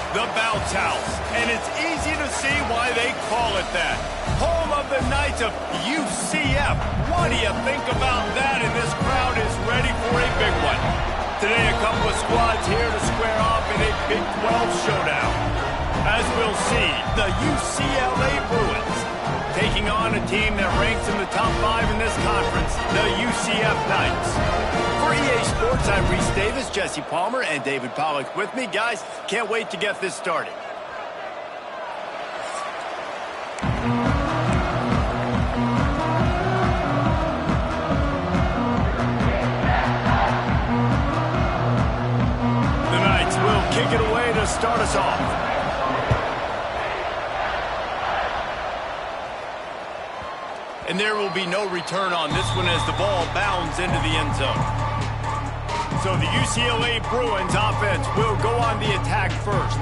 The bounce house, and it's easy to see why they call it that. Home of the Knights of UCF. What do you think about that? And this crowd is ready for a big one. Today, a couple of squads here to square off in a Big 12 showdown. As we'll see, the UCLA Bruins taking on a team that ranks in the top 5 in this conference, the UCF Knights. For EA Sports, I'm Reese Davis, Jesse Palmer, and David Pollock with me. Guys, can't wait to get this started. The Knights will kick it away to start us off. And there will be no return on this one as the ball bounds into the end zone. So the UCLA Bruins offense will go on the attack first.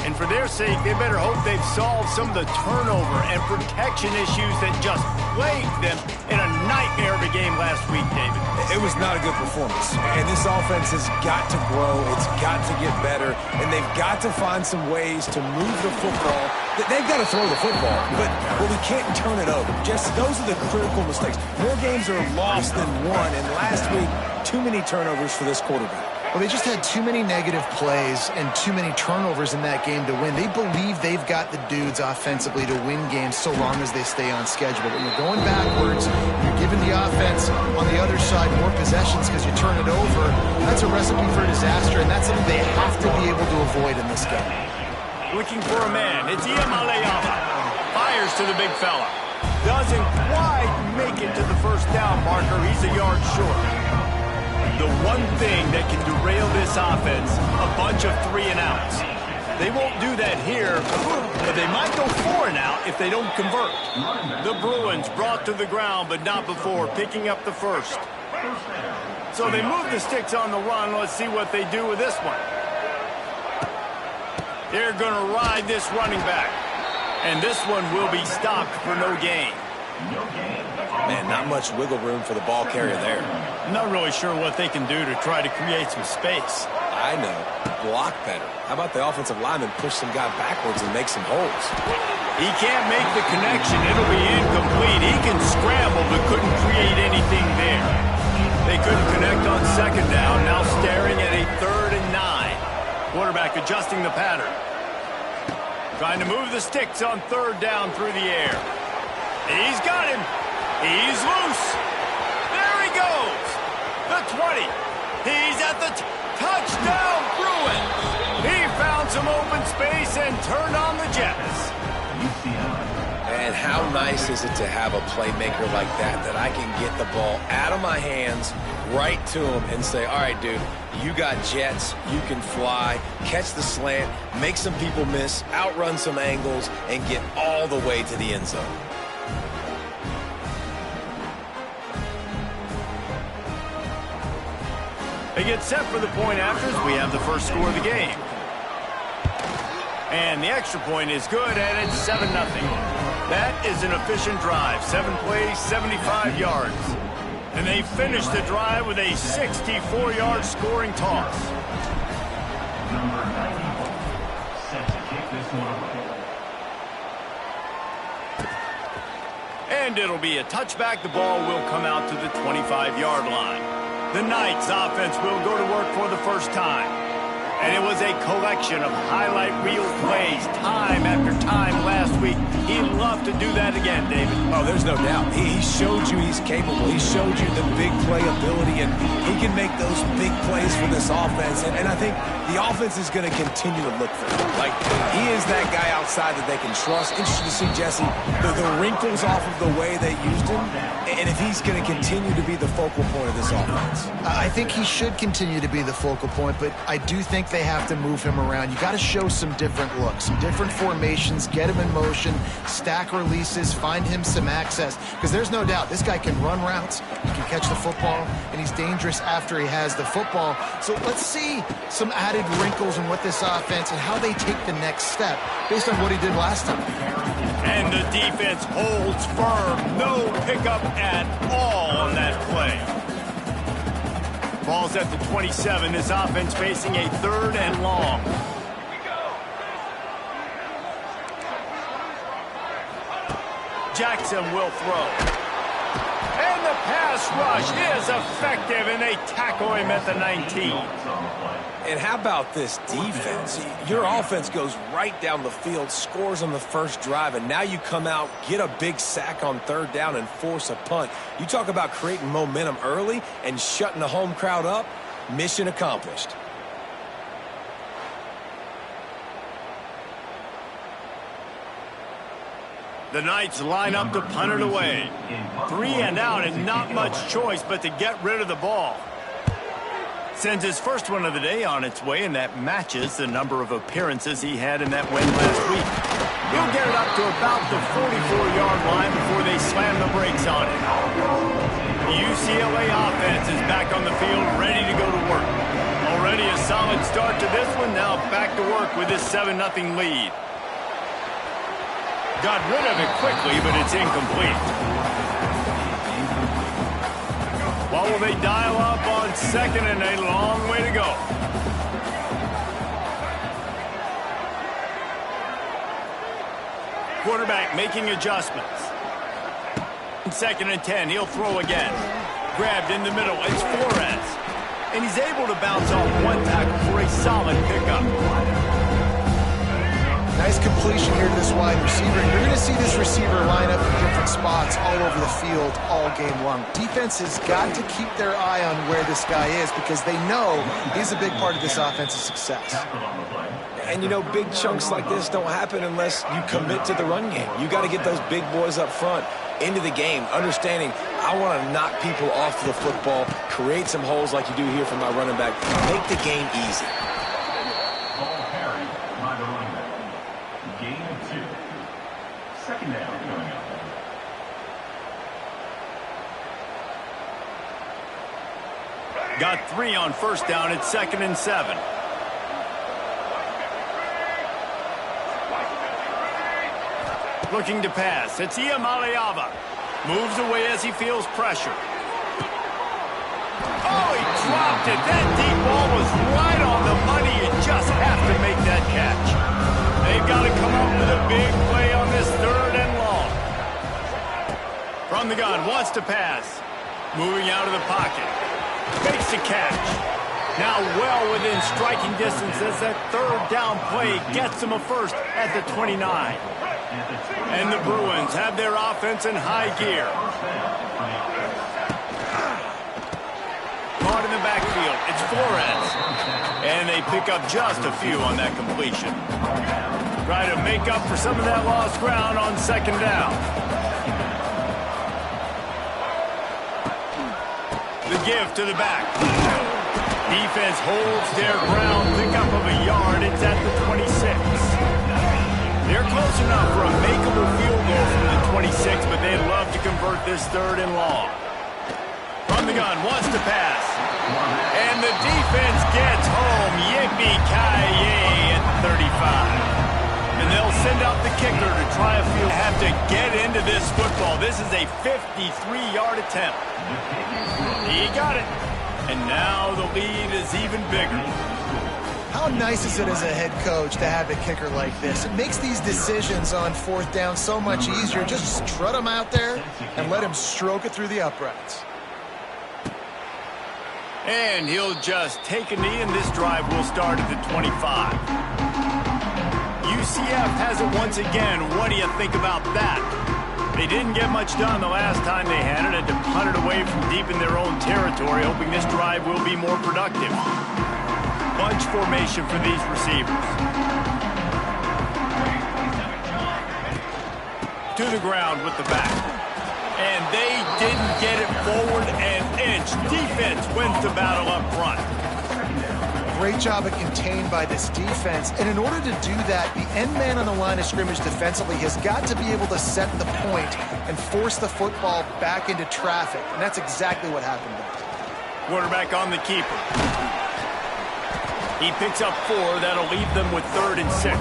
And for their sake, they better hope they've solved some of the turnover and protection issues that just plagued them in a nightmare of a game last week, David. It was not a good performance. And this offense has got to grow. It's got to get better. And they've got to find some ways to move the football. They've got to throw the football, but we can't turn it over. Just those are the critical mistakes. More games are lost than won. And last week, too many turnovers for this quarterback. Well, they just had too many negative plays and too many turnovers in that game to win. They believe they've got the dudes offensively to win games so long as they stay on schedule. But you're going backwards, you're giving the offense on the other side more possessions because you turn it over. That's a recipe for disaster, and that's something they have to be able to avoid in this game. Looking for a man. It's Ian Malayama. Fires to the big fella. Doesn't quite make it to the first down marker. He's a yard short. The one thing that can derail this offense, a bunch of 3-and-outs. They won't do that here, but they might go 4-and-out if they don't convert. The Bruins brought to the ground, but not before, picking up the first. So they move the sticks on the run. Let's see what they do with this one. They're going to ride this running back. And this one will be stopped for no gain. Man, not much wiggle room for the ball carrier there. I'm not really sure what they can do to try to create some space. I know. Block better. How about the offensive lineman push some guy backwards and make some holes? He can't make the connection. It'll be incomplete. He can scramble but couldn't create anything there. They couldn't connect on second down. Now staring at a 3rd and 9. Quarterback adjusting the pattern. Trying to move the sticks on 3rd down through the air. He's got him. He's loose. There he goes. The 20. He's at the touchdown, Bruins. He found some open space and turned on the Jets. And how nice is it to have a playmaker like that I can get the ball out of my hands, right to him, and say, all right, dude, you got jets, you can fly, catch the slant, make some people miss, outrun some angles, and get all the way to the end zone. They get set for the point afters. We have the first score of the game. And the extra point is good, and it's 7-0. That is an efficient drive. 7 plays, 75 yards. And they finish the drive with a 64-yard scoring toss. Number 90, set to kick this one away. And it'll be a touchback. The ball will come out to the 25-yard line. The Knights offense will go to work for the first time. And it was a collection of highlight reel plays time after time last week. He'd love to do that again, David. Oh, there's no doubt. He showed you he's capable. He showed you the big play ability, and he can make those big plays for this offense, and I think the offense is going to continue to look for him. Like, he is that guy outside that they can trust. Interesting to see, Jesse, the wrinkles off of the way they used him, and if he's going to continue to be the focal point of this offense. I think he should continue to be the focal point, but I do think they have to move him around. You got to show some different looks, some different formations, get him in motion, stack releases, find him some access, because there's no doubt this guy can run routes, he can catch the football, and he's dangerous after he has the football. So let's see some added wrinkles in what this offense and how they take the next step based on what he did last time. And the defense holds firm. No pickup at all on that play. Ball's at the 27. This offense facing a 3rd and long. Jackson will throw. And the pass rush is effective, and they tackle him at the 19. And how about this defense? Your offense goes right down the field, scores on the first drive, and now you come out, get a big sack on 3rd down, and force a punt. You talk about creating momentum early and shutting the home crowd up. Mission accomplished. The Knights line up to punt it away. 3 and out, and not much choice but to get rid of the ball. Sends his first one of the day on its way, and that matches the number of appearances he had in that win last week. He'll get it up to about the 44-yard line before they slam the brakes on it. The UCLA offense is back on the field, ready to go to work. Already a solid start to this one, now back to work with this 7-0 lead. Got rid of it quickly, but it's incomplete. What will they dial up on 2nd and a long way to go? Quarterback making adjustments. 2nd and 10, he'll throw again. Grabbed in the middle, it's Flores. And he's able to bounce off one tackle for a solid pickup. Nice completion here to this wide receiver. And you're going to see this receiver line up in different spots all over the field all game long. Defense has got to keep their eye on where this guy is because they know he's a big part of this offense's success. And, you know, big chunks like this don't happen unless you commit to the run game. You got to get those big boys up front into the game, understanding I want to knock people off the football, create some holes like you do here from my running back, make the game easy. Ball carried by the running back. Gain of 2. 2nd down coming up. Got 3 on 1st down at 2nd and 7. Looking to pass. It's Iamaleava. Moves away as he feels pressure. Oh, he dropped it. That deep ball was right on the money. You just have to make that catch. They've got to come up with a big play on this 3rd and long. From the gun, wants to pass. Moving out of the pocket. Makes the catch. Now well within striking distance as that 3rd down play gets him a first at the 29. And the Bruins have their offense in high gear. Caught in the backfield. It's Flores. And they pick up just a few on that completion. Try to make up for some of that lost ground on 2nd down. The give to the back. Defense holds their ground. Pickup of a yard. It's at the 26. They're close enough for a makeable field goal from the 26, but they'd love to convert this 3rd and long. From the gun, wants to pass. And the defense gets home. Yippee-ki-yay at 35. And they'll send out the kicker to try a field. Have to get into this football. This is a 53-yard attempt. He got it. And now the lead is even bigger. How nice is it as a head coach to have a kicker like this? It makes these decisions on 4th down so much easier. Just strut him out there and let him stroke it through the uprights. And he'll just take a knee, and this drive will start at the 25. UCF has it once again. What do you think about that? They didn't get much done the last time they had it, and to punt it away from deep in their own territory, hoping this drive will be more productive. Bunch formation for these receivers. To the ground with the back. And they didn't get it forward an inch. Defense wins the battle up front. Great job of contained by this defense. And in order to do that, the end man on the line of scrimmage defensively has got to be able to set the point and force the football back into traffic. And that's exactly what happened there. Quarterback on the keeper. He picks up 4. That'll leave them with 3rd and 6.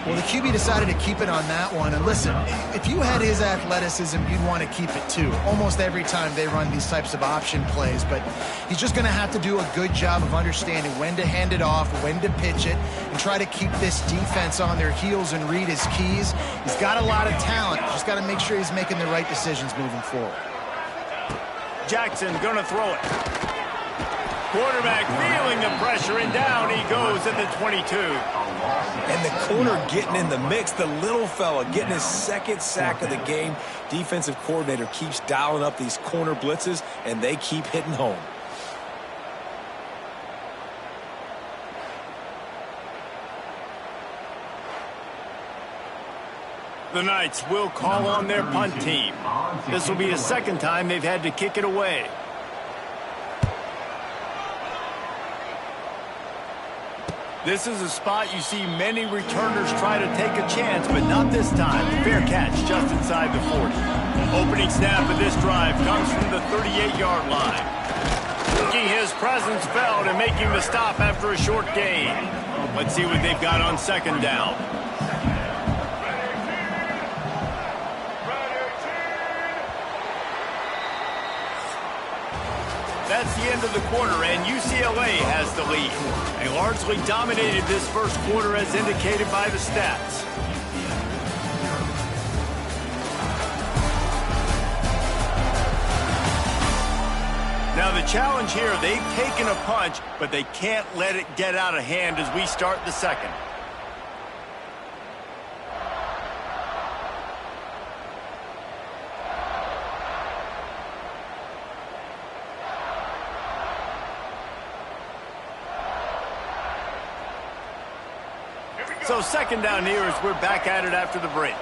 Well, the QB decided to keep it on that one. And listen, if you had his athleticism, you'd want to keep it too. Almost every time they run these types of option plays. But he's just going to have to do a good job of understanding when to hand it off, when to pitch it, and try to keep this defense on their heels and read his keys. He's got a lot of talent. Just got to make sure he's making the right decisions moving forward. Jackson going to throw it. Quarterback feeling the pressure, and down he goes at the 22. And the corner getting in the mix, the little fella getting his 2nd sack of the game. Defensive coordinator keeps dialing up these corner blitzes, and they keep hitting home. The Knights will call on their punt team. This will be the 2nd time they've had to kick it away. This is a spot you see many returners try to take a chance, but not this time. Fair catch just inside the 40. Opening snap of this drive comes from the 38-yard line. Making his presence felt and making the stop after a short gain. Let's see what they've got on 2nd down. That's the end of the quarter, and UCLA has the lead. They largely dominated this first quarter as indicated by the stats. Now the challenge here, they've taken a punch, but they can't let it get out of hand as we start the 2nd. So 2nd down here as we're back at it after the break.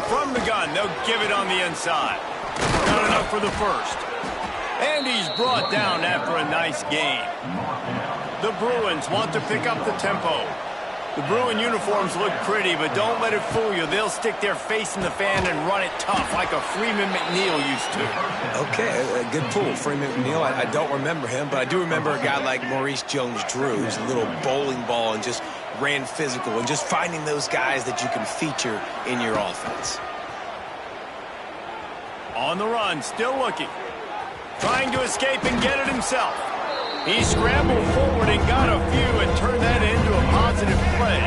From the gun, they'll give it on the inside. Not enough for the 1st. And he's brought down after a nice gain. The Bruins want to pick up the tempo. The Bruin uniforms look pretty, but don't let it fool you. They'll stick their face in the fan and run it tough like a Freeman McNeil used to. Okay, a good pull. Freeman McNeil, I don't remember him, but I do remember a guy like Maurice Jones-Drew, who's a little bowling ball and just ran physical, and just finding those guys that you can feature in your offense. On the run, still looking. Trying to escape and get it himself. He scrambled forward and got a few and turned that into a positive play.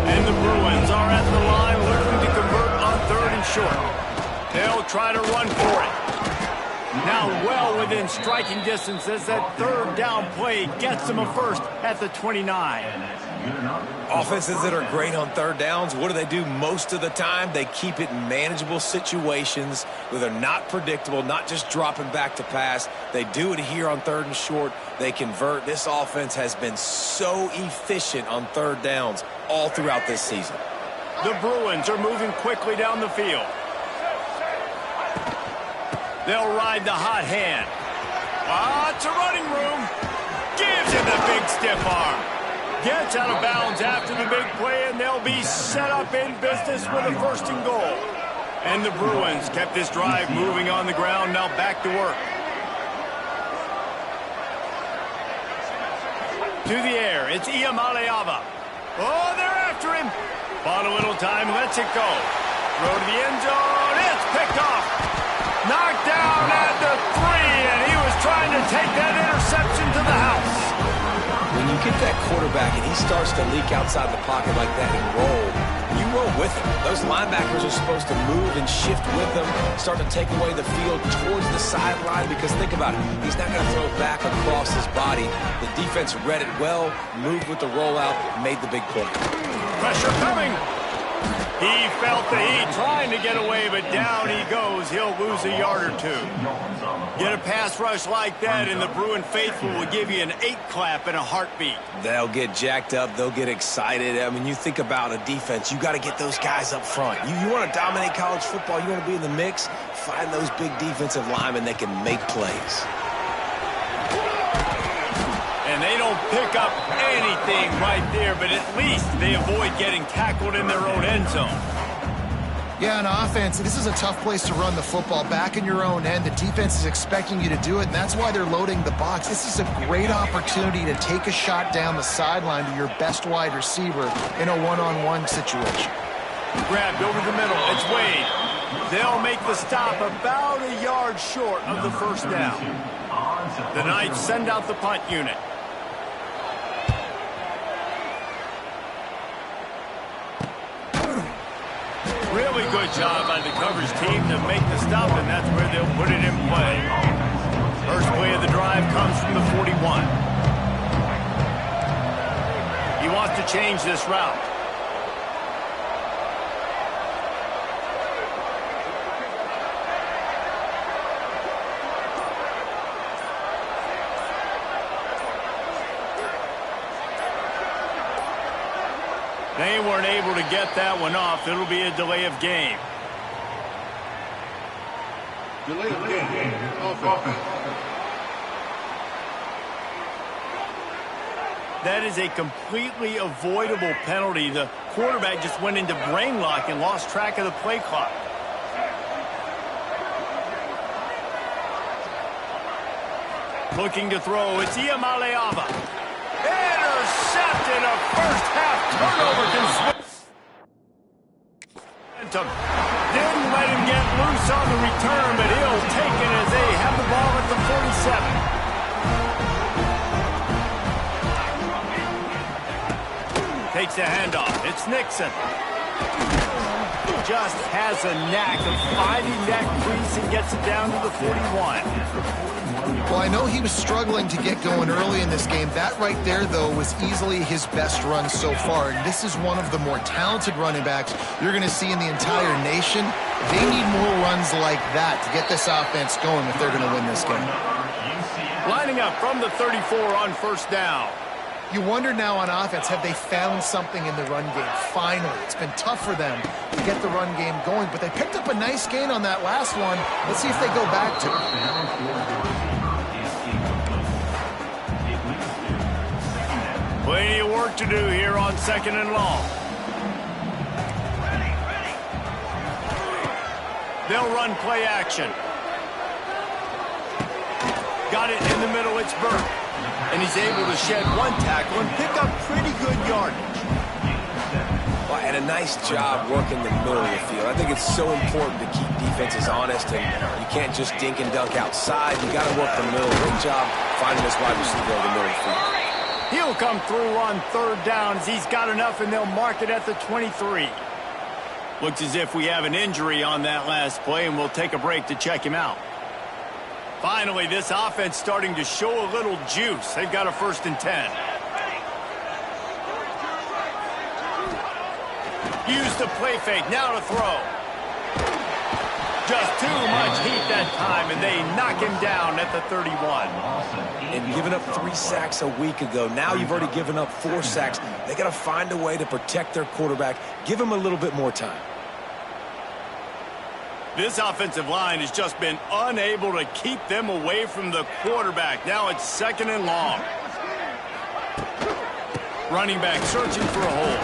And the Bruins are at the line looking to convert on 3rd and short. They'll try to run for it. Now well within striking distance as that 3rd down play gets them a 1st at the 29. Offenses that are great on 3rd downs, what do? Most of the time, they keep it in manageable situations where they're not predictable, not just dropping back to pass. They do it here on 3rd and short. They convert. This offense has been so efficient on 3rd downs all throughout this season. The Bruins are moving quickly down the field. They'll ride the hot hand. Lots of running room. Gives him the big stiff arm. Gets out of bounds after the big play, and they'll be set up in business with a 1st and goal. And the Bruins kept this drive moving on the ground, now back to work. To the air, it's Iamaleava. Oh, they're after him. Bought a little time, lets it go. Throw to the end zone, it's picked off. Knocked down at the 3, and he was trying to take that interception to the house. When you get that quarterback and he starts to leak outside the pocket like that and roll, you roll with him. Those linebackers are supposed to move and shift with them, start to take away the field towards the sideline, because think about it, he's not going to throw it back across his body. The defense read it well, moved with the rollout, made the big play. Pressure coming. He felt the heat, trying to get away, but down he goes. He'll lose a yard or two. Get a pass rush like that, and the Bruin faithful will give you an 8-clap in a heartbeat. They'll get jacked up. They'll get excited. I mean, you think about a defense. You got to get those guys up front. You want to dominate college football. You want to be in the mix. Find those big defensive linemen that can make plays. And they don't pick up anything right there, but at least they avoid getting tackled in their own end zone. Yeah, on offense, this is a tough place to run the football. Back in your own end, the defense is expecting you to do it, and that's why they're loading the box. This is a great opportunity to take a shot down the sideline to your best wide receiver in a one-on-one situation. Grabbed over the middle. It's Wade. They'll make the stop about a yard short of the first down. The Knights send out the punt unit. Really good job by the coverage team to make the stop, and that's where they'll put it in play. First play of the drive comes from the 41. He wants to change this route. They weren't able to get that one off. It'll be a delay of game. Delay of game. Offense. That is a completely avoidable penalty. The quarterback just went into brain lock and lost track of the play clock. Looking to throw. It's Iamaleava. Intercepted, a first-half turnover can didn't let him get loose on the return, but he'll take it as they have the ball at the 47. Takes the handoff. It's Nixon. Just has a knack of finding that crease and gets it down to the 41. Well, I know he was struggling to get going early in this game. That right there, though, was easily his best run so far. And this is one of the more talented running backs you're going to see in the entire nation. They need more runs like that to get this offense going if they're going to win this game. Lining up from the 34 on first down. You wonder now on offense, have they found something in the run game? Finally, it's been tough for them to get the run game going, but they picked up a nice gain on that last one. Let's see if they go back to it. Plenty of work to do here on second and long. They'll run play action. Got it in the middle, it's Burke. And he's able to shed one tackle and pick up pretty good yardage. Well, and a nice job working the middle of the field. I think it's so important to keep defenses honest, and you can't just dink and dunk outside. You got to work the middle. Great job finding this wide receiver in the middle of the field. He'll come through on third down as he's got enough, and they'll mark it at the 23. Looks as if we have an injury on that last play, and we'll take a break to check him out. Finally, this offense starting to show a little juice. They've got a 1st and 10. Use the play fake, now to throw. Just too much heat that time, and they knock him down at the 31. And giving up 3 sacks a week ago. Now you've already given up 4 sacks. They got to find a way to protect their quarterback. Give him a little bit more time. This offensive line has just been unable to keep them away from the quarterback. Now it's 2nd and long. Running back searching for a hole.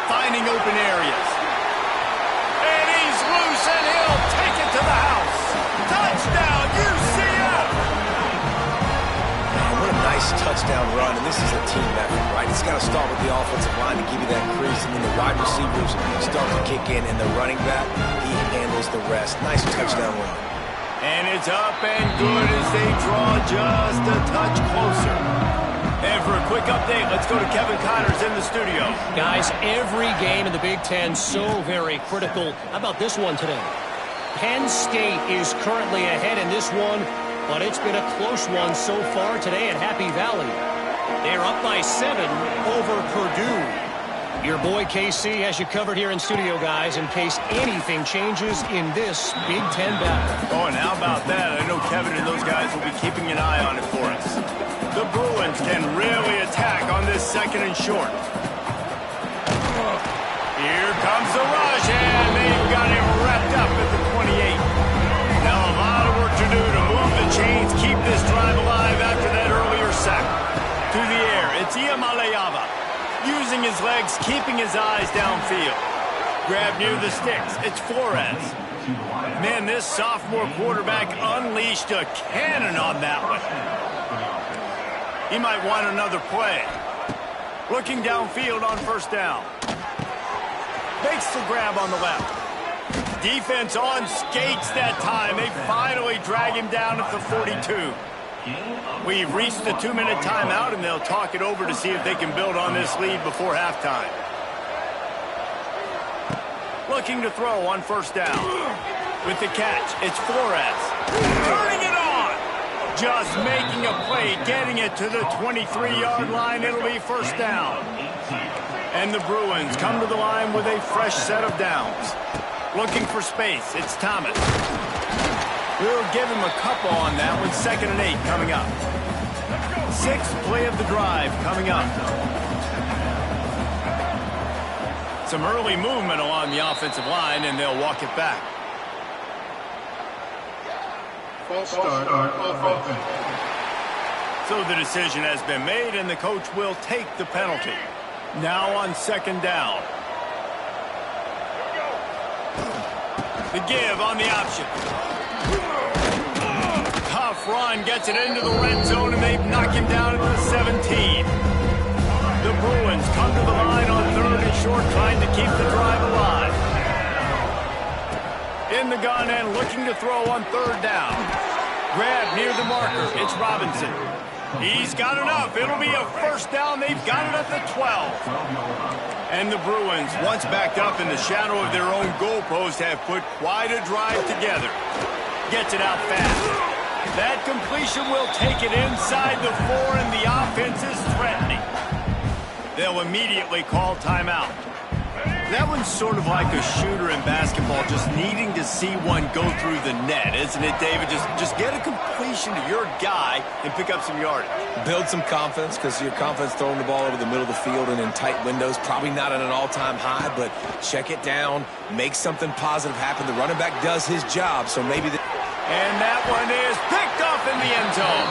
Finding open areas. And he's loose, and he'll take it to the house. Touchdown, UCF! What a nice touchdown run, and this is a team effort, right? It's got to start with the offensive line to give you that crease, and then the wide receivers start to kick in, and the running back, he handles the rest. Nice touchdown run. And it's up and good as they draw just a touch closer. And for a quick update, let's go to Kevin Connors in the studio. Guys, every game in the Big Ten so very critical. How about this one today? Penn State is currently ahead in this one, but it's been a close one so far today at Happy Valley. They're up by 7 over Purdue. Your boy KC has you covered here in studio, guys, in case anything changes in this Big Ten battle. Oh, and how about that? I know Kevin and those guys will be keeping an eye on it for us. The Bruins can really attack on this second and short. Here comes the rush, and they've got him wrapped up at the 28. Now a lot of work to do to move the chains, keep this drive alive after that earlier sack. To the air, it's Iamaleava. Using his legs, keeping his eyes downfield. Grab near the sticks. It's Flores. Man, this sophomore quarterback unleashed a cannon on that one. He might want another play. Looking downfield on first down. Makes the grab on the left. Defense on skates that time. They finally drag him down at the 42. We've reached the 2-minute timeout, and they'll talk it over to see if they can build on this lead before halftime. Looking to throw on first down. With the catch, it's Flores. Turning it on! Just making a play, getting it to the 23-yard line. It'll be first down. And the Bruins come to the line with a fresh set of downs. Looking for space, it's Thomas. We'll give him a couple on that one. 2nd and 8 coming up. 6th play of the drive coming up. Some early movement along the offensive line, and they'll walk it back. False start on offense. So the decision has been made, and the coach will take the penalty. Now on 2nd down. The give on the option. Tough run, gets it into the red zone, and they've knocked him down at the 17. The Bruins come to the line on 3rd and short, trying to keep the drive alive. In the gun and looking to throw on 3rd down. Grab near the marker. It's Robinson. He's got enough. It'll be a first down. They've got it at the 12. And the Bruins, once backed up in the shadow of their own goalpost, have put quite a drive together. Gets it out fast. That completion will take it inside the 4, and the offense is threatening. They'll immediately call timeout. That one's sort of like a shooter in basketball, just needing to see one go through the net, isn't it, David? Just get a completion to your guy and pick up some yardage. Build some confidence, because your confidence throwing the ball over the middle of the field and in tight windows, probably not at an all-time high, but check it down, make something positive happen. The running back does his job, so maybe... And that one is picked off in the end zone.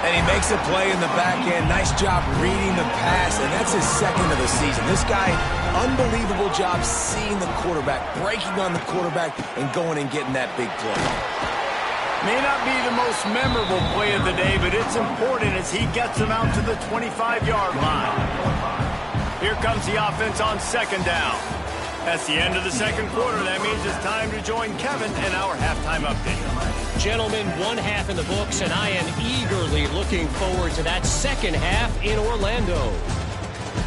And he makes a play in the back end. Nice job reading the pass, and that's his 2nd of the season. This guy, unbelievable job seeing the quarterback, breaking on the quarterback, and going and getting that big play. May not be the most memorable play of the day, but it's important as he gets them out to the 25-yard line. Here comes the offense on 2nd down. That's the end of the 2nd quarter. That means it's time to join Kevin in our halftime update. Gentlemen, 1 half in the books, and I am eagerly looking forward to that 2nd half in Orlando.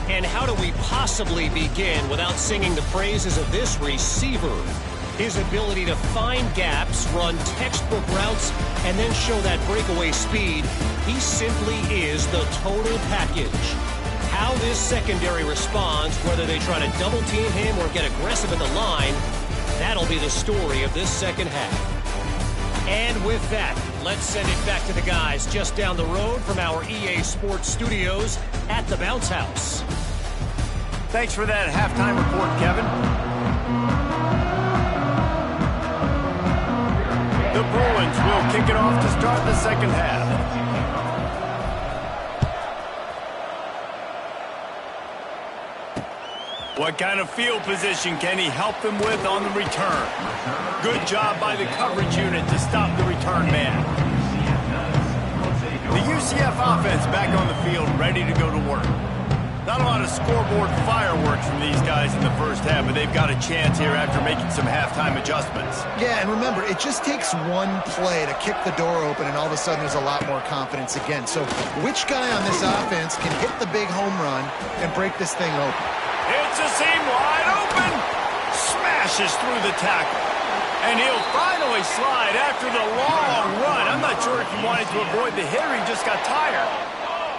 And how do we possibly begin without singing the praises of this receiver? His ability to find gaps, run textbook routes, and then show that breakaway speed. He simply is the total package. How this secondary responds, whether they try to double team him or get aggressive at the line, that'll be the story of this 2nd half. And with that, let's send it back to the guys just down the road from our EA Sports studios at the Bounce House. Thanks for that halftime report, Kevin. The Bruins will kick it off to start the 2nd half. What kind of field position can he help them with on the return? Good job by the coverage unit to stop the return man. The UCF offense back on the field, ready to go to work. Not a lot of scoreboard fireworks from these guys in the first half, but they've got a chance here after making some halftime adjustments. Yeah, and remember, it just takes one play to kick the door open, and all of a sudden there's a lot more confidence again. So which guy on this offense can hit the big home run and break this thing open? It's a seam wide open. Smashes through the tackle. And he'll finally slide after the long run. I'm not sure if he wanted to avoid the hit or he just got tired.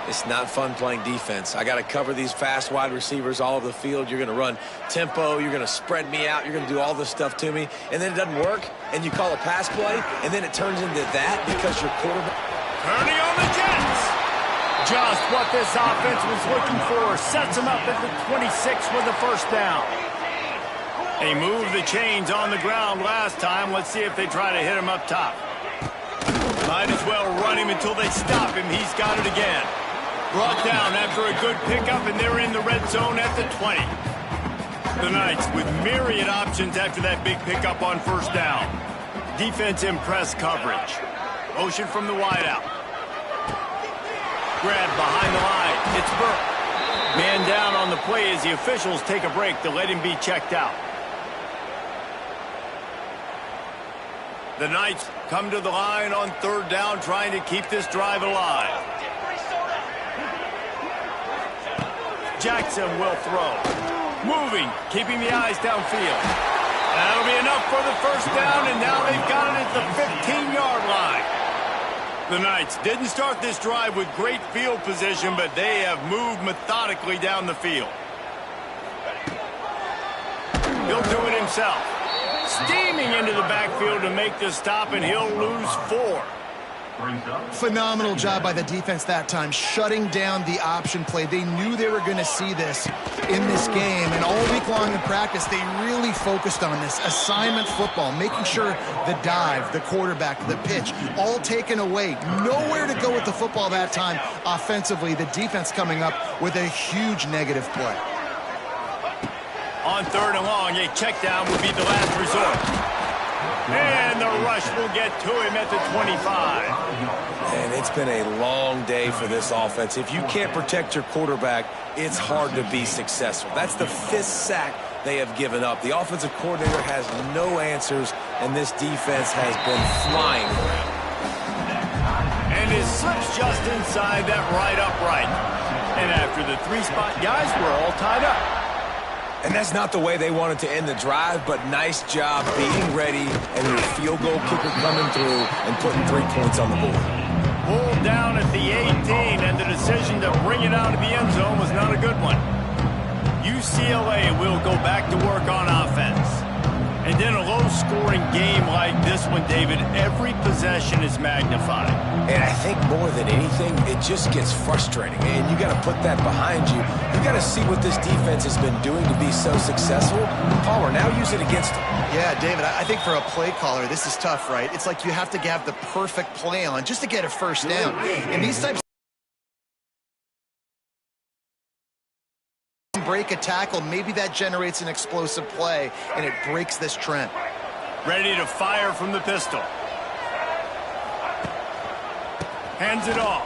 It's not fun playing defense. I got to cover these fast wide receivers all over the field. You're going to run tempo. You're going to spread me out. You're going to do all this stuff to me. And then it doesn't work, and you call a pass play, and then it turns into that because your quarterback... Turning on the Jets. Just what this offense was looking for. Sets them up at the 26 with the first down. They moved the chains on the ground last time. Let's see if they try to hit him up top. Might as well run him until they stop him. He's got it again. Brought down after a good pickup, and they're in the red zone at the 20. The Knights with myriad options after that big pickup on first down. Defense in press coverage. Motion from the wideout. Grab behind the line. It's Burke. Man down on the play as the officials take a break to let him be checked out. The Knights come to the line on third down, trying to keep this drive alive. Jackson will throw. Moving, keeping the eyes downfield. That'll be enough for the first down, and now they've got it at the 15-yard line. The Knights didn't start this drive with great field position, but they have moved methodically down the field. He'll do it himself. Steaming into the backfield to make the stop, and he'll lose 4. Phenomenal job by the defense that time, shutting down the option play. They knew they were going to see this in this game, and all week long in practice, they really focused on this assignment football, making sure the dive, the quarterback, the pitch, all taken away. Nowhere to go with the football that time offensively. The defense coming up with a huge negative play. On third and long, a check down would be the last resort. And the rush will get to him at the 25. And it's been a long day for this offense. If you can't protect your quarterback, it's hard to be successful. That's the 5th sack they have given up. The offensive coordinator has no answers, and this defense has been flying around. And his slips just inside that right upright. And after the 3-spot guys were all tied up. And that's not the way they wanted to end the drive, but nice job being ready and your field goal kicker coming through and putting 3 points on the board. Pulled down at the 18, and the decision to bring it out of the end zone was not a good one. UCLA will go back to work on offense. And in a low-scoring game like this one, David, every possession is magnified. And I think more than anything, it just gets frustrating. And you got to put that behind you. You got to see what this defense has been doing to be so successful. Power, now use it against them. Yeah, David, I think for a play caller, this is tough, right? It's like you have to have the perfect play on just to get a first down. And these types break a tackle, maybe that generates an explosive play, and it breaks this trend. Ready to fire from the pistol. Hands it off.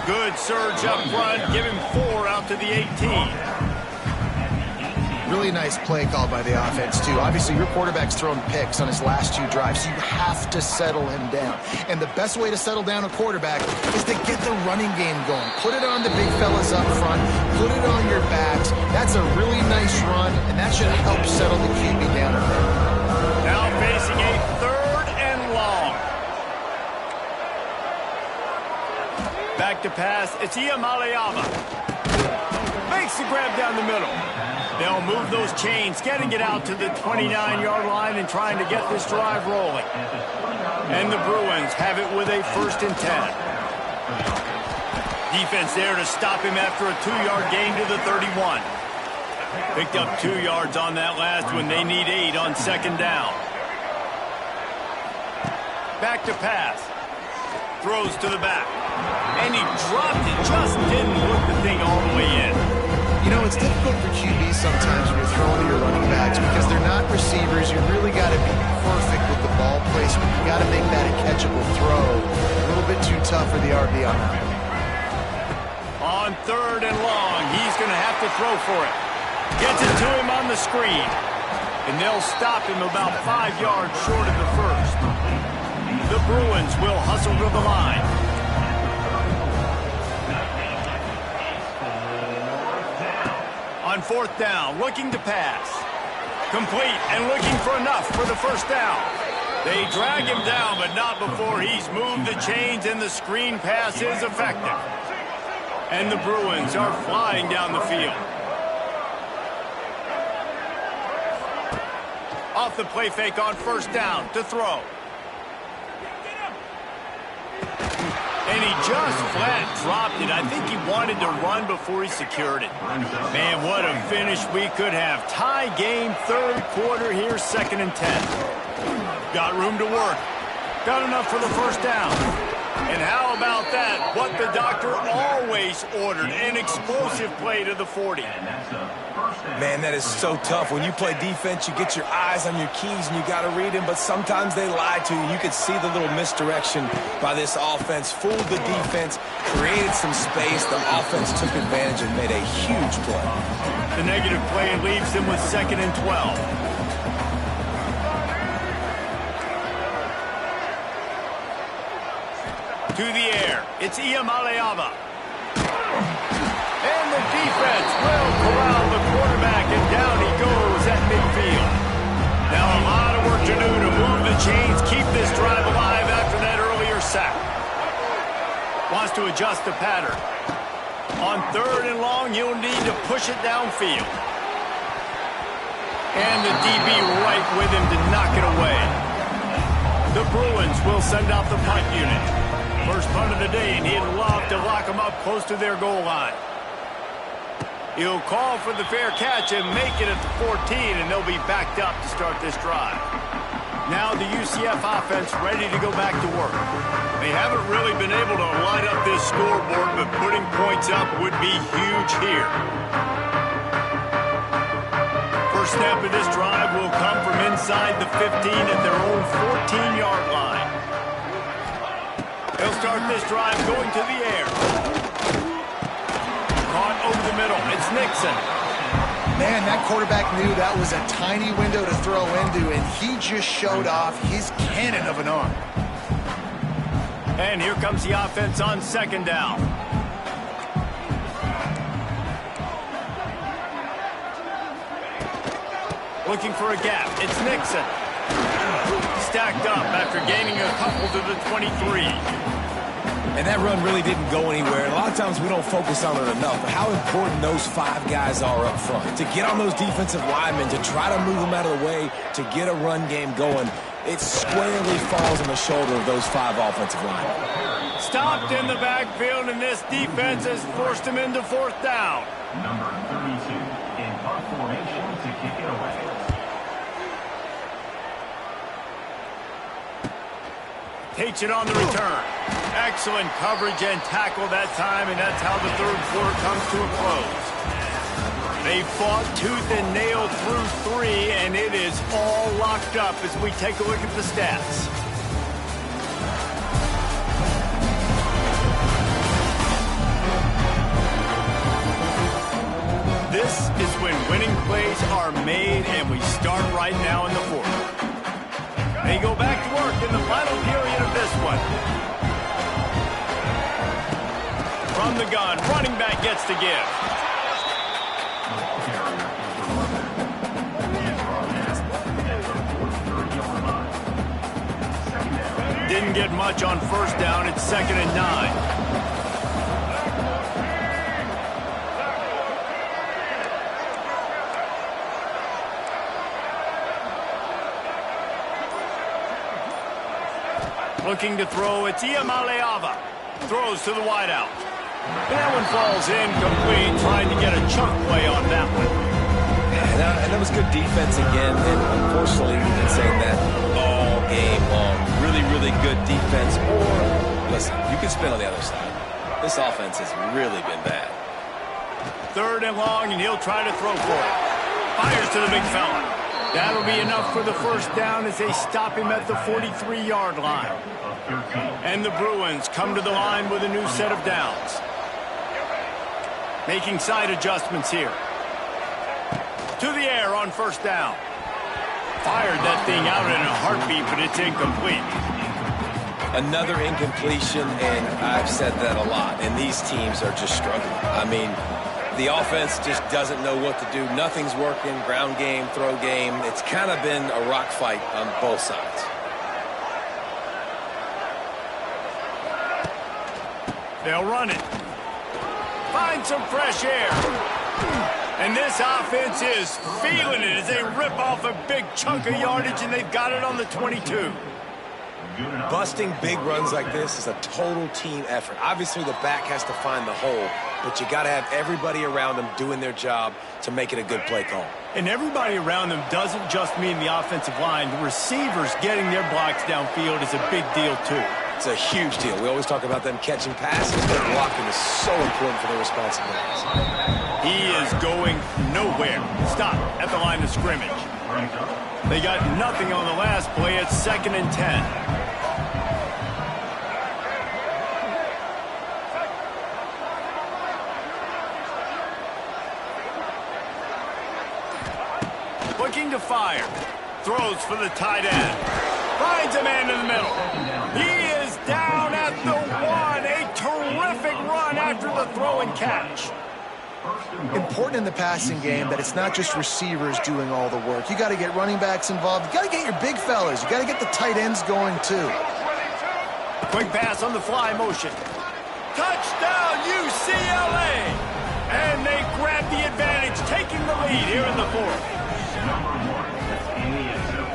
Good surge up front. Give him 4 out to the 18. Really nice play call by the offense, too. Obviously, your quarterback's thrown picks on his last 2 drives, so you have to settle him down. And the best way to settle down a quarterback is to get the running game going. Put it on the big fellas up front. Put it on your backs. That's a really nice run, and that should help settle the QB down a bit. Now facing a 3rd and long. Back to pass. It's Iamaleava. Makes the grab down the middle. They'll move those chains, getting it out to the 29-yard line and trying to get this drive rolling. And the Bruins have it with a 1st and 10. Defense there to stop him after a 2-yard gain to the 31. Picked up 2 yards on that last one. They need 8 on 2nd down. Back to pass. Throws to the back. And he dropped it. Just didn't put the thing all the way in. You know, it's difficult for QBs sometimes when you're throwing to your running backs because they're not receivers. You really got to be perfect with the ball placement. You got to make that a catchable throw. A little bit too tough for the RB on that. On 3rd and long, he's going to have to throw for it. Gets it to him on the screen. And they'll stop him about 5 yards short of the 1st. The Bruins will hustle to the line. On 4th down, looking to pass. Complete and looking for enough for the 1st down. They drag him down, but not before he's moved the chains and the screen pass is effective. And the Bruins are flying down the field. Off the play fake on first down to throw. And he just flat dropped it. I think he wanted to run before he secured it. Man, what a finish we could have. Tie game, third quarter here, 2nd and 10. Got room to work. Got enough for the first down. And how about that? What the doctor always ordered, an explosive play to the 40. Man, that is so tough. When you play defense, you get your eyes on your keys and you got to read them, but sometimes they lie to you. You could see the little misdirection by this offense, fooled the defense, created some space. The offense took advantage and made a huge play. The negative play leaves them with 2nd and 12. To the air, it's Iamaleava. And the defense will corral the quarterback, and down he goes at midfield. Now a lot of work to do to move the chains, keep this drive alive after that earlier sack. Wants to adjust the pattern. On 3rd and long, you'll need to push it downfield. And the DB right with him to knock it away. The Bruins will send out the punt unit. First punt of the day, and he'd love to lock them up close to their goal line. He'll call for the fair catch and make it at the 14, and they'll be backed up to start this drive. Now the UCF offense ready to go back to work. They haven't really been able to light up this scoreboard, but putting points up would be huge here. First snap of this drive will come from inside the 15 at their own 14-yard line. They'll start this drive going to the air. Caught over the middle. It's Nixon. Man, that quarterback knew that was a tiny window to throw into, and he just showed off his cannon of an arm. And here comes the offense on 2nd down. Looking for a gap. It's Nixon. Stacked up after gaining a couple to the 23. And that run really didn't go anywhere. And a lot of times we don't focus on it enough, but how important those 5 guys are up front. To get on those defensive linemen, to try to move them out of the way, to get a run game going, it squarely falls on the shoulder of those 5 offensive linemen. Stopped in the backfield, and this defense has forced him into 4th down. Number 32 in punt formation to kick it away. Takes it on the return. Excellent coverage and tackle that time, and that's how the 3rd quarter comes to a close. They fought tooth and nail through 3, and it is all locked up as we take a look at the stats. This is when winning plays are made, and we start right now in the 4th. They go back to work in the final period of this one. From the gun, running back gets to give. Didn't get much on first down. It's 2nd and 9. Looking to throw, it's Iamaleava. Throws to the wideout. That one falls incomplete, trying to get a chunk play on that one. And that was good defense again, and unfortunately we've been saying that all game long. Really, really good defense. Or, listen, you can spin on the other side. This offense has really been bad. 3rd and long, and he'll try to throw for it. Fires to the big fella. That'll be enough for the first down as they stop him at the 43-yard line. And the Bruins come to the line with a new set of downs. Making side adjustments here. To the air on first down. Fired that thing out in a heartbeat, but it's incomplete. Another incompletion, and I've said that a lot, and these teams are just struggling. I mean, the offense just doesn't know what to do. Nothing's working. Ground game, throw game. It's kind of been a rock fight on both sides. They'll run it. Find some fresh air. And this offense is feeling it as they rip off a big chunk of yardage, and they've got it on the 22. Busting big runs like this is a total team effort. Obviously, the back has to find the hole, but you got to have everybody around them doing their job to make it a good play call. And everybody around them doesn't just mean the offensive line. The receivers getting their blocks downfield is a big deal, too. It's a huge deal. We always talk about them catching passes, but blocking is so important for their responsibilities. He is going nowhere. Stop at the line of scrimmage. They got nothing on the last play. It's 2nd and 10. Looking to fire. Throws for the tight end. Finds a man in the middle. He is down at the 1. A terrific run after the throw and catch. Important in the passing game that it's not just receivers doing all the work. You got to get running backs involved. You got to get your big fellas. You got to get the tight ends going too. Quick pass on the fly motion. Touchdown UCLA! And they grab the advantage, taking the lead here in the 4th. Number 1, that's in the end zone.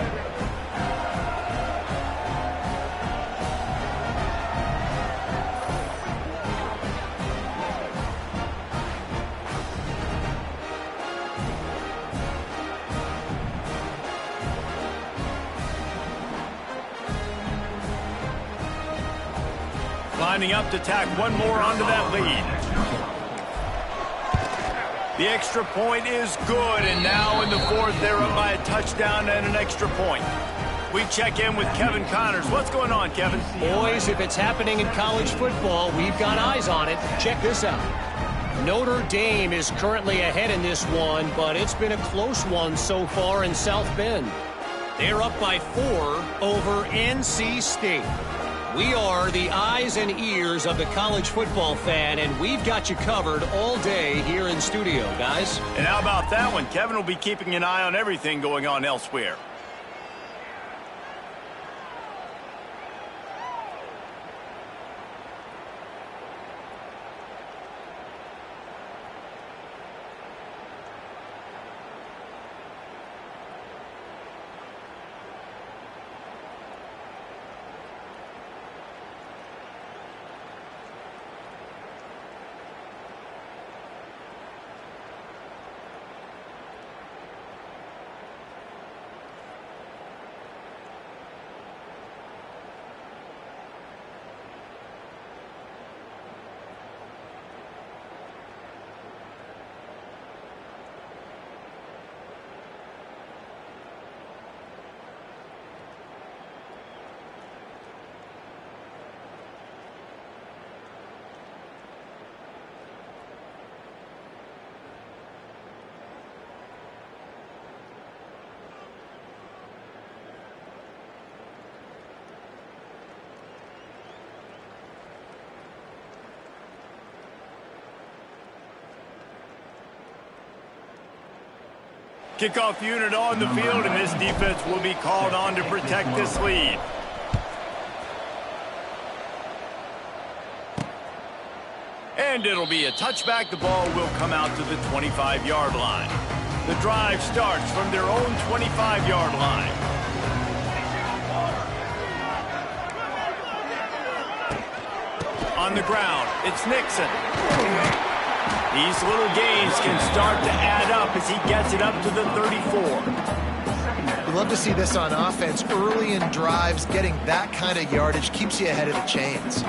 Lining up to tack one more onto that lead. The extra point is good, and now in the 4th, they're up by a touchdown and an extra point. We check in with Kevin Connors. What's going on, Kevin? Boys, if it's happening in college football, we've got eyes on it. Check this out. Notre Dame is currently ahead in this one, but it's been a close one so far in South Bend. They're up by 4 over NC State. We are the eyes and ears of the college football fan, and we've got you covered all day here in studio, guys. And how about that one? Kevin will be keeping an eye on everything going on elsewhere. Kickoff unit on the field, and this defense will be called on to protect this lead. And it'll be a touchback. The ball will come out to the 25-yard line. The drive starts from their own 25-yard line. On the ground, it's Nixon. These little gains can start to add up as he gets it up to the 34. We love to see this on offense. Early in drives, getting that kind of yardage keeps you ahead of the chains.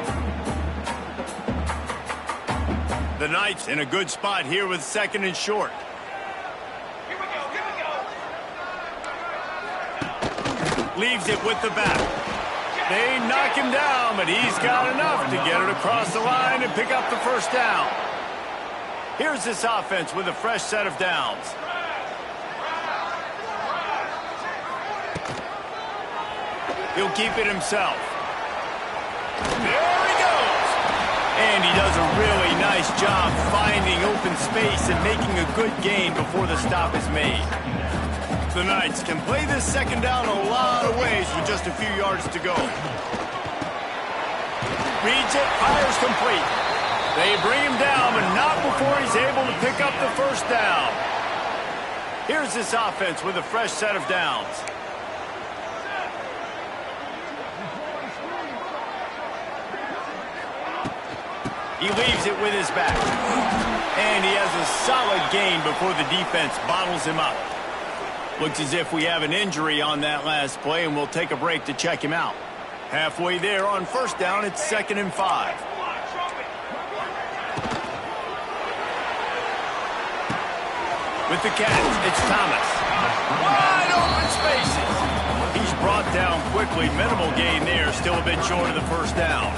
The Knights in a good spot here with 2nd and short. Here we go. Leaves it with the back. They knock him down, but he's got enough to get it across the line and pick up the first down. Here's this offense with a fresh set of downs. He'll keep it himself. There he goes! And he does a really nice job finding open space and making a good gain before the stop is made. The Knights can play this 2nd down a lot of ways with just a few yards to go. Reads it, fires complete. They bring him down, but not before he's able to pick up the first down. Here's this offense with a fresh set of downs. He leaves it with his back. And he has a solid gain before the defense bottles him up. Looks as if we have an injury on that last play, and we'll take a break to check him out. Halfway there on first down, it's 2nd and 5. With the catch, it's Thomas. Wide open spaces. He's brought down quickly. Minimal gain there, still a bit short of the first down.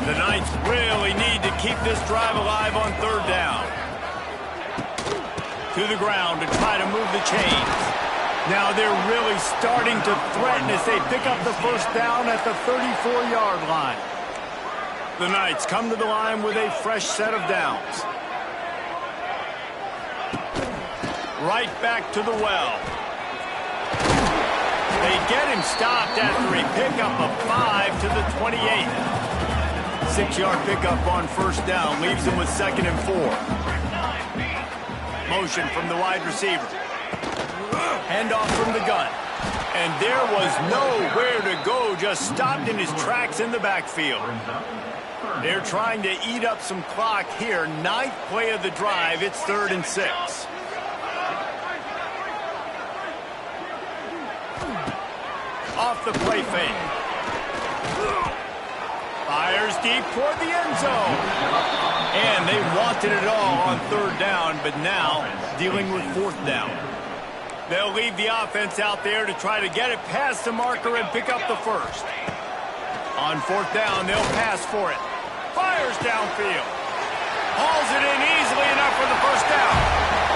The Knights really need to keep this drive alive on 3rd down. To the ground to try to move the chains. Now they're really starting to threaten as they pick up the first down at the 34-yard line. The Knights come to the line with a fresh set of downs. Right back to the well. They get him stopped after a pickup of 5 to the 28. 6-yard pickup on first down leaves him with 2nd and 4. Motion from the wide receiver. Handoff from the gun. And there was nowhere to go, just stopped in his tracks in the backfield. They're trying to eat up some clock here. 9th play of the drive. It's 3rd and 6. Off the play fake. Fires deep toward the end zone. And they wanted it all on 3rd down, but now dealing with 4th down. They'll leave the offense out there to try to get it past the marker and pick up the first. On 4th down, they'll pass for it. Fires downfield. Hauls it in easily enough for the first down.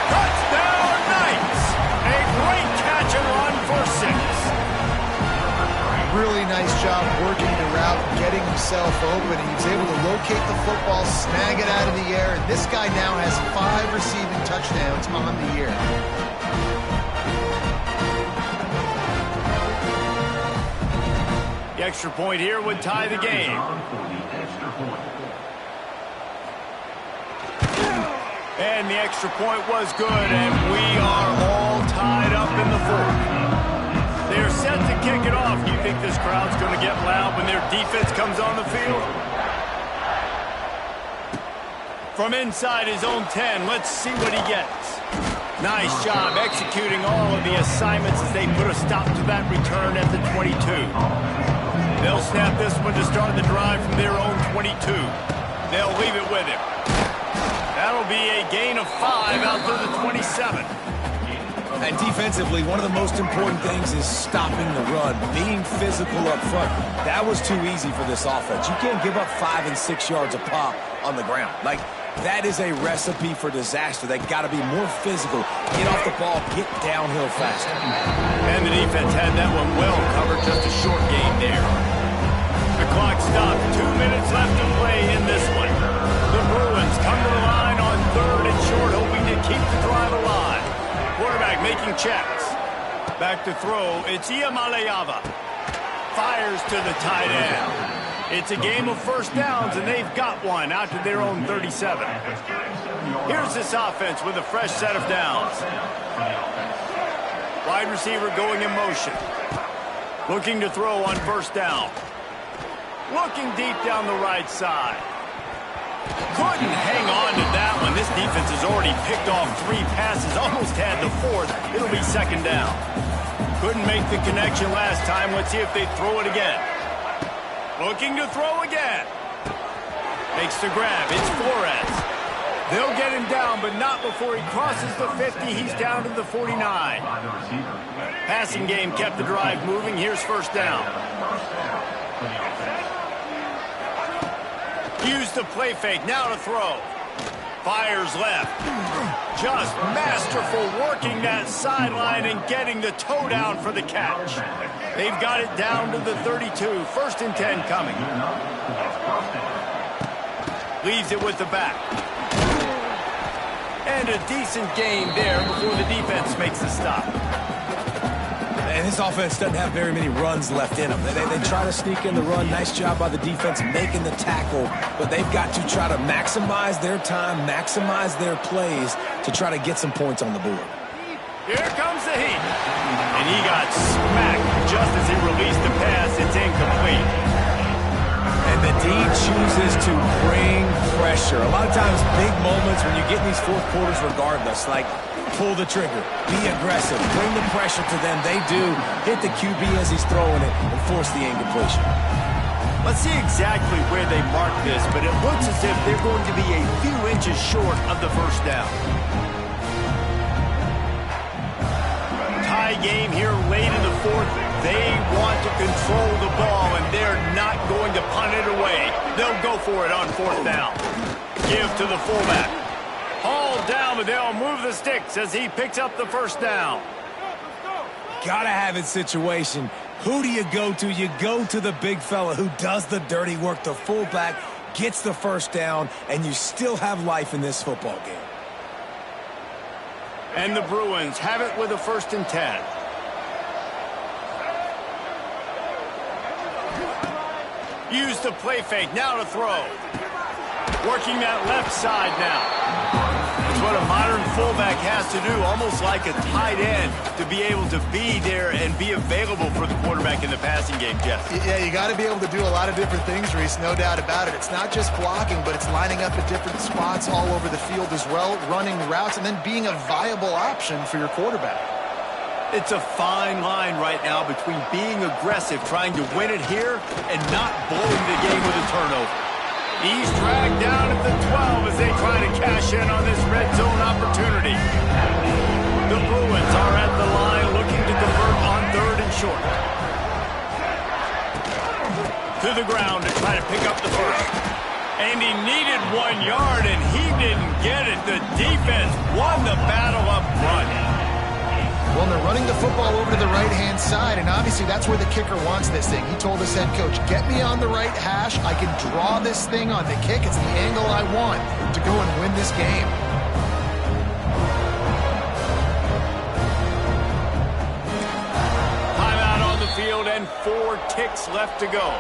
Touchdown Knights! A great catch and run for 6. Really nice job working the route, getting himself open, and he was able to locate the football, snag it out of the air, and this guy now has 5 receiving touchdowns on the year. The extra point here would tie the game. And the extra point was good, and we are all tied up in the 4th. They're set to kick it off. Do you think this crowd's going to get loud when their defense comes on the field? From inside his own 10, let's see what he gets. Nice job executing all of the assignments as they put a stop to that return at the 22. They'll snap this one to start the drive from their own 22. They'll leave it with him. That'll be a gain of 5 out to the 27. And defensively, one of the most important things is stopping the run, being physical up front. That was too easy for this offense. You can't give up 5 and 6 yards a pop on the ground. Like, that is a recipe for disaster. They got to be more physical, get off the ball, get downhill faster. And the defense had that one well covered, just a short gain there. The clock stopped, 2 minutes left to play in this one. The Bruins come to the line on 3rd and short, hoping to keep the drive alive. Quarterback making checks. Back to throw. It's Iamaleava. Fires to the tight end. It's a game of first downs, and they've got one out to their own 37. Here's this offense with a fresh set of downs. Wide receiver going in motion. Looking to throw on first down. Looking deep down the right side. Couldn't hang on to that one. This defense has already picked off 3 passes, almost had the 4th. It'll be 2nd down. Couldn't make the connection last time. Let's see if they throw it again. Looking to throw again. Makes the grab. It's Flores. They'll get him down, but not before he crosses the 50. He's down to the 49. Passing game kept the drive moving. Here's first down. Use the play fake, now to throw. Fires left. Just masterful working that sideline and getting the toe down for the catch. They've got it down to the 32. 1st and 10 coming. Leaves it with the back. And a decent gain there before the defense makes the stop. And this offense doesn't have very many runs left in them. They try to sneak in the run. Nice job by the defense making the tackle. But they've got to try to maximize their time, maximize their plays to try to get some points on the board. Here comes the heat. And he got smacked just as he released the pass. It's incomplete. And the D chooses to bring pressure. A lot of times, big moments when you get in these fourth quarters regardless, like pull the trigger, be aggressive, bring the pressure to them. They do hit the QB as he's throwing it and force the incompletion. Let's see exactly where they mark this, but it looks as if they're going to be a few inches short of the first down. Tie game here late in the fourth. They want to control the ball, and they're not going to punt it away. They'll go for it on fourth down. Give to the fullback. Hauled down, but they'll move the sticks as he picks up the first down. Gotta have it situation. Who do you go to? You go to the big fella who does the dirty work. The fullback gets the first down, and you still have life in this football game. And the Bruins have it with a 1st and 10. Use the play fake, now to throw. Working that left side now. It's what a modern fullback has to do, almost like a tight end, to be able to be there and be available for the quarterback in the passing game, Jeff. Yeah, you got to be able to do a lot of different things, Reese, no doubt about it. It's not just blocking, but it's lining up at different spots all over the field as well, running routes, and then being a viable option for your quarterback. It's a fine line right now between being aggressive, trying to win it here, and not blowing the game with a turnover. He's dragged down at the 12 as they try to cash in on this red zone opportunity. The Bruins are at the line looking to convert on 3rd and short. To the ground to try to pick up the first. And he needed 1 yard, and he didn't get it. The defense won the battle up front. Well, they're running the football over to the right-hand side, and obviously that's where the kicker wants this thing. He told his head coach, get me on the right hash. I can draw this thing on the kick. It's the angle I want to go and win this game. Timeout on the field and 4 ticks left to go.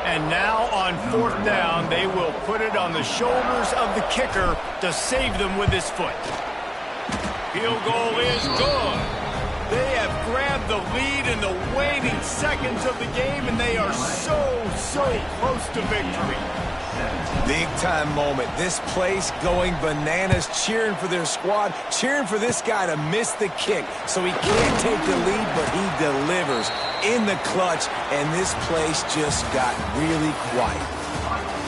And now on 4th down, they will put it on the shoulders of the kicker to save them with his foot. Field goal is good. They have grabbed the lead in the waning seconds of the game, and they are so close to victory. Big-time moment. This place going bananas, cheering for their squad, cheering for this guy to miss the kick. So he can't take the lead, but he delivers in the clutch, and this place just got really quiet.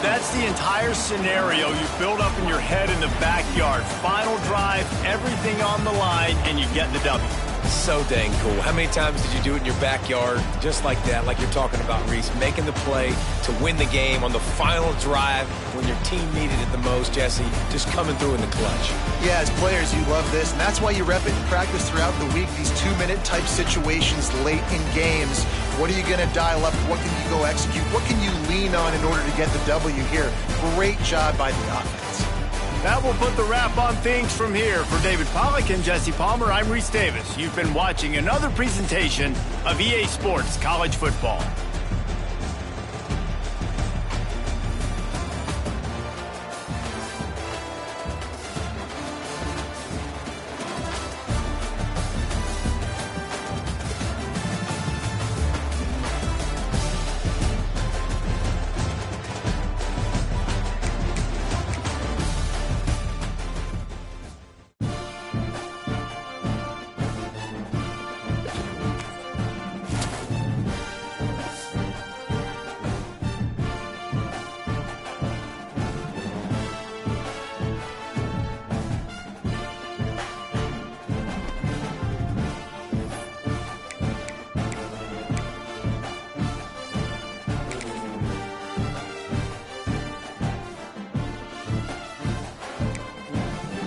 That's the entire scenario you build up in your head in the backyard. Final drive, everything on the line, and you get the W. So dang cool. How many times did you do it in your backyard just like that, like you're talking about, Reese, making the play to win the game on the final drive when your team needed it the most, Jesse, just coming through in the clutch. Yeah, as players, you love this, and that's why you rep it in practice throughout the week, these 2-minute type situations late in games. What are you going to dial up? What can you go execute? What can you lean on in order to get the W here? Great job by the offense. That will put the wrap on things from here. For David Pollack and Jesse Palmer, I'm Reese Davis. You've been watching another presentation of EA Sports College Football.